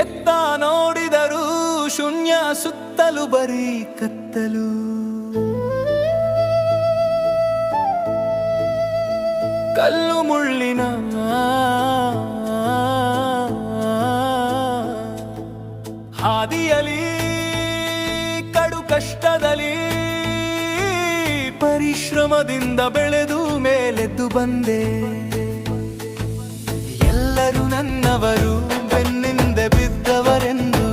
ಎತ್ತ ನೋಡಿದರೂ ಶೂನ್ಯ, ಸುತ್ತಲೂ ಬರೀ ಕತ್ತಲು. ಕಲ್ಲು ಮುಳ್ಳಿನ ಹಾದಿಯಲಿ, ಕಡು ಕಷ್ಟದಲ್ಲಿ ಪರಿಶ್ರಮದಿಂದ ಬೆಳೆದು ಮೇಲೆದ್ದು ಬಂದೆ. ಎಲ್ಲರೂ ನನ್ನವರು, ಬೆನ್ನಿಂದ ಬಿದ್ದವರೆಂದು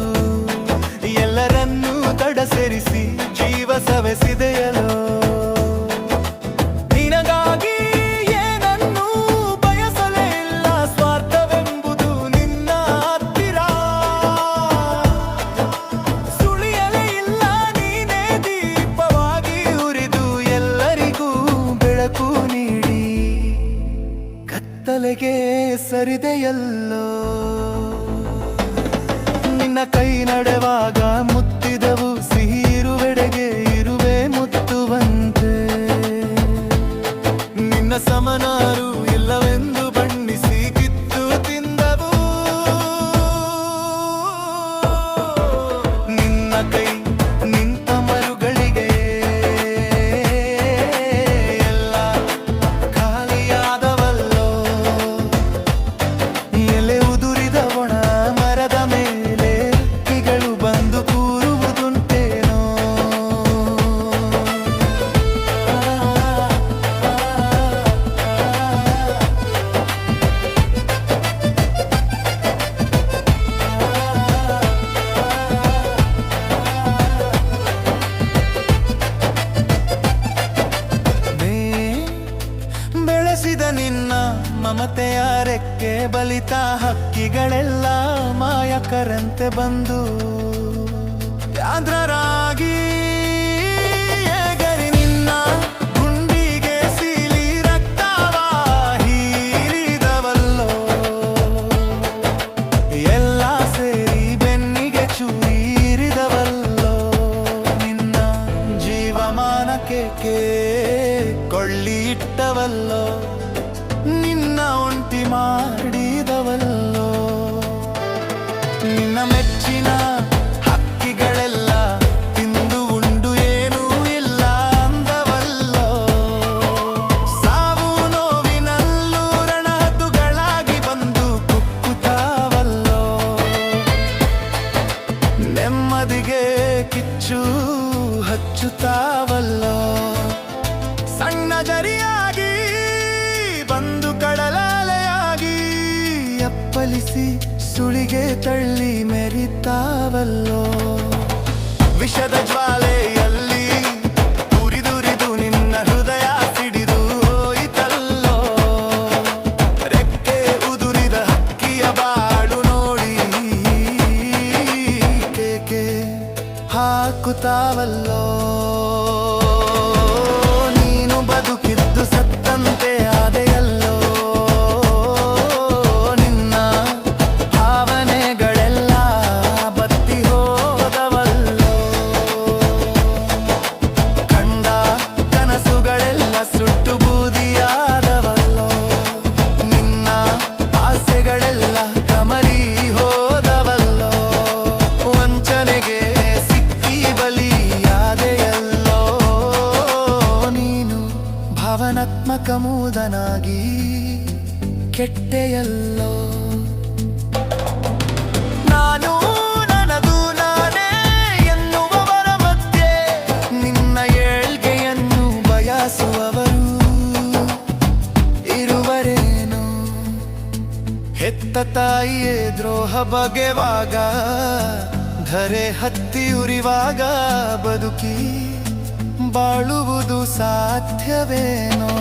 ಎಲ್ಲರನ್ನೂ ತಡ ಸೇರಿಸಿ ಜೀವ ಸವೆಸಿದೆಯಲೋ. ನಿನಗಾಗಿ ಏನನ್ನೂ ಬಯಸಲೇ ಇಲ್ಲ, ಸ್ವಾರ್ಥವೆಂಬುದು ನಿನ್ನ ಹತ್ತಿರ ಸುಳಿಯಲೇ ಇಲ್ಲ. ನೀನೇ ದೀಪವಾಗಿ ಉರಿದು ಎಲ್ಲರಿಗೂ ಬೆಳಕು ನೀಡಿ ಕತ್ತಲೆಗೆ ಸರಿದೆಯಲ್ಲೋ. ನಿನ್ನ ಕೈ ನಡೆವಾಗ ಮುತ್ತಿದವು ಸಿಹಿ ಇರುವೆಡೆಗೆ ಇರುವೆ ಮುತ್ತುವಂತೆ. ನಿನ್ನ ಸಮನಾರು ಇಲ್ಲವೆಂದು ಬಣ್ಣಿಸಿ ಕಿತ್ತು ತಿಂದವು. ನಿನ್ನ ಕೈ ನಿಂತ ಮರುಗಳಿಗೆ ಎಲ್ಲ ಖಾಲಿಯಾದವಲ್ಲೋ. ಎಲೆ ಉದುರಿದ ಒಣ ಮರದ ಮೇಲೆ ಹಕ್ಕಿಗಳು ಬಂದು ಕೂರುವುದುಂಟೇನೋ. ಬೆಳೆಸಿದ ನಿನ್ನ ಮಮತೆಯ ರೆಕ್ಕೆ ಬಲಿತ ಹಕ್ಕಿಗಳೆಲ್ಲ ಮಾಯಕರಂತೆ ಬಂದು ವ್ಯಾಧ್ರರಾಗಿ ಏಗರಿ ನಿನ್ನ ಗುಂಡಿಗೆ ಸೀಲಿ ರಕ್ತವ ಹೀರಿದವಲ್ಲೋ. ಎಲ್ಲ ಸೇರಿ ಬೆನ್ನಿಗೆ ಚೂರಿದವಲ್ಲೋ. ನಿನ್ನ ಜೀವಮಾನಕ್ಕೆ ಕೊಳ್ಳಿ ಇಟ್ಟವಲ್ಲೋ. ನಿನ್ನ ಒಂಟಿ ಮಾಡಿದವಲ್ಲೋ. ನಿನ್ನ ಮೆಚ್ಚಿನ ಹಕ್ಕಿಗಳೆಲ್ಲ ತಿಂದು ಉಂಡು ಏನೂ ಇಲ್ಲ ಅಂದವಲ್ಲೋ. ಸಾವು ನೋವಿನಲ್ಲೂ ರಣಹದ್ದುಗಳಾಗಿ ಬಂದು ಕುಕ್ಕುತ್ತಾವಲ್ಲೋ. ನೆಮ್ಮದಿಗೆ ಕಿಚ್ಚು ಹಚ್ಚುತ್ತಾವಲ್ಲೋ. ಸಣ್ಣ ಜರಿಯಾಗಿ ಬಂದು ಕಡಲಾಲೆಯಾಗಿ ಅಪ್ಪಲಿಸಿ ಸುಳಿಗೆ ತಳ್ಳಿ ಮೆರಿತಾವಲ್ಲೋ. ವಿಷದ ಜ್ವಾಲೆಯಲ್ಲಿ ಉರಿದುರಿದು ನಿನ್ನ ಹೃದಯ ಸಿಡಿದು ಹೋಯಿತಲ್ಲೋ. ರೆಕ್ಕೆ ಉದುರಿದ ಹಕ್ಕಿಯ ಬಾಳು ನೋಡಿ ಕೇಕೆ ಹಾಕುತ್ತಾವಲ್ಲೋ. ನೀನು ಬದುಕಿದ್ದು ಸತ್ತಂತೆ ಆದೆಯಲ್ಲೋ. ನಿನ್ನ ಭಾವನೆಗಳೆಲ್ಲ ಬತ್ತಿ ಹೋದವಲ್ಲೋ. ಕಂಡ ಕನಸುಗಳೆಲ್ಲ ಸುಟ್ಟು ಬೂದಿಯಾದವಲ್ಲೋ. ನಿನ್ನ ಆಸೆಗಳೆಲ್ಲ ಕಮರಿ ಹೋದವಲ್ಲೋ. ವಂಚನೆಗೆ ಸಿಕ್ಕಿ ಬಲಿಯಾದೆಯಲ್ಲೋ. ನೀನು ಭಾವನಾತ್ಮಕ ಮೂದನಾಗಿ ಕೆಟ್ಟೆಯಲ್ಲೋ. ನಾನು ನನದು ನಾನೇ ಎನ್ನುವವರ ಮಧ್ಯೆ ನಿನ್ನ ಏಳ್ಗೆಯನ್ನು ಬಯಸುವವರು ಇರುವರೇನು. ಹೆತ್ತ ತಾಯಿಯೇ ದ್ರೋಹ ಬಗೆವಾಗ, ಧರೆ ಹತ್ತಿ ಉರಿವಾಗ ಬದುಕಿ ಬಾಳುವುದು ಸಾಧ್ಯವೇನೋ.